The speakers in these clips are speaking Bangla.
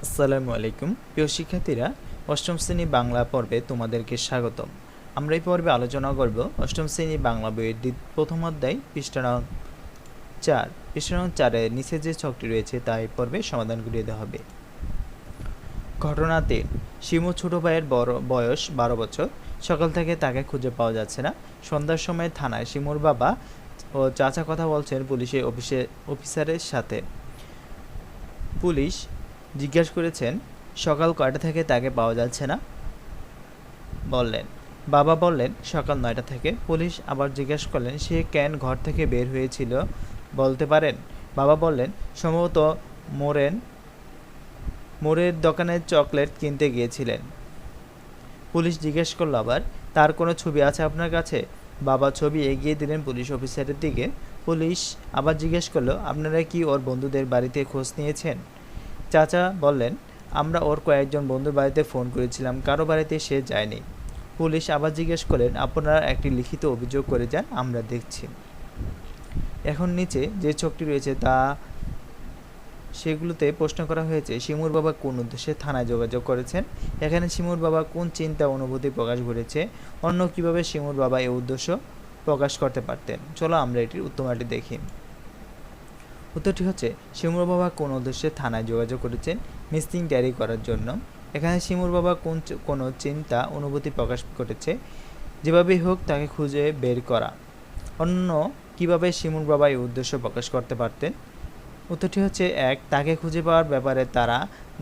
আসসালামু আলাইকুম প্রিয় শিক্ষার্থীরা, অষ্টম শ্রেণী বাংলা পর্বে তোমাদেরকে স্বাগতম। আমরা এই পর্বে আলোচনা করব অষ্টম শ্রেণী বাংলা বইয়ের প্রথম অধ্যায় পৃষ্ঠা নং 4। পৃষ্ঠা নং 4-এর নিচে যে ছকটি রয়েছে তা এই পর্বে সমাধান করিয়ে দেওয়া হবে। ঘটনা 3। শিমু ছোট ভাইয়ের বয়স 12 বছর। সকাল থেকে তাকে খুঁজে পাওয়া যাচ্ছে না। সন্ধ্যার সময় থানায় শিমুর বাবা ও চাচা কথা বলছেন পুলিশের অফিসারের সাথে। পুলিশ জিজ্ঞাসা করেছেন সকাল কয়টা থেকে তাকে পাওয়া যাচ্ছে না। বাবা বললেন সকাল 9টা থেকে। পুলিশ আবার জিজ্ঞাসা করলেন সে কেন ঘর থেকে বের হয়েছিল বলতে পারেন। বাবা বললেন সম্ভবত মোড়ের দোকানে চকলেট কিনতে গিয়েছিলেন। পুলিশ জিজ্ঞেস করলো আবার তার কোনো ছবি আছে আপনার কাছে। বাবা ছবি এগিয়ে দিলেন পুলিশ অফিসারের দিকে। পুলিশ আবার জিজ্ঞেস করলো আপনারা কি ওর বন্ধুদের বাড়িতে খোঁজ নিয়েছেন। চাচা বললেন আমরা ওর কয়েকজন বন্ধুর বাড়িতে ফোন করেছিলাম, কারো বাড়িতে সে যায়নি। পুলিশ আবার জিজ্ঞেস করলেন আপনারা একটি লিখিত অভিযোগ করে যান, আমরা দেখছি। এখন নিচে যে ছকটি রয়েছে সেগুলোতে প্রশ্ন করা হয়েছে শিমুর বাবা কোন উদ্দেশ্যে থানায় যোগাযোগ করেছেন। এখানে শিমুর বাবা কোন চিন্তা অনুভূতি প্রকাশ করেছে, অন্য কিভাবে শিমুর বাবা এই উদ্দেশ্য প্রকাশ করতে পারতেন। চলো আমরা এটির উত্তরটি দেখি। উত্তরটি হচ্ছে শিমুর বাবা কোন উদ্দেশ্যে থানায় যোগাযোগ করেছেন, মিসিং ডায়েরি করার জন্য। এখানে শিমুর বাবা কোনো চিন্তা অনুভূতি প্রকাশ করেছে, যেভাবেই হোক তাকে খুঁজে বের করা। অন্য কিভাবে শিমুর বাবা এই উদ্দেশ্য প্রকাশ করতে পারতেন। উত্তরটি হচ্ছে 1 তাকে খুঁজে পাওয়ার ব্যাপারে তারা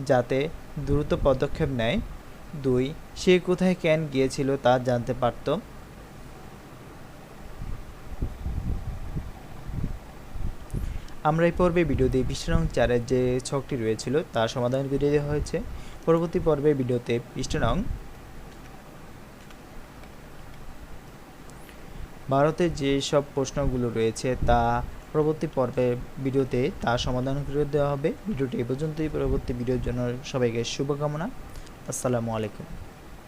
যাতে দ্রুত পদক্ষেপ নেয়। 2 সে কোথায় কেন গিয়েছিল তা জানতে পারত। আমরা এই পর্বে ভিডিওতে পৃষ্ঠা নং 4-এর যে ছকটি রয়েছিল তা সমাধান করে দেওয়া হয়েছে। পরবর্তী পর্বে ভিডিওতে পৃষ্ঠা নং 12-তে যে সব প্রশ্নগুলো রয়েছে তা পরবর্তী পর্বে ভিডিওতে তা সমাধান করে দেওয়া হবে। ভিডিওটি এ পর্যন্তই। পরবর্তী ভিডিওর জন্য সবাইকে শুভকামনা। আসসালামু আলাইকুম।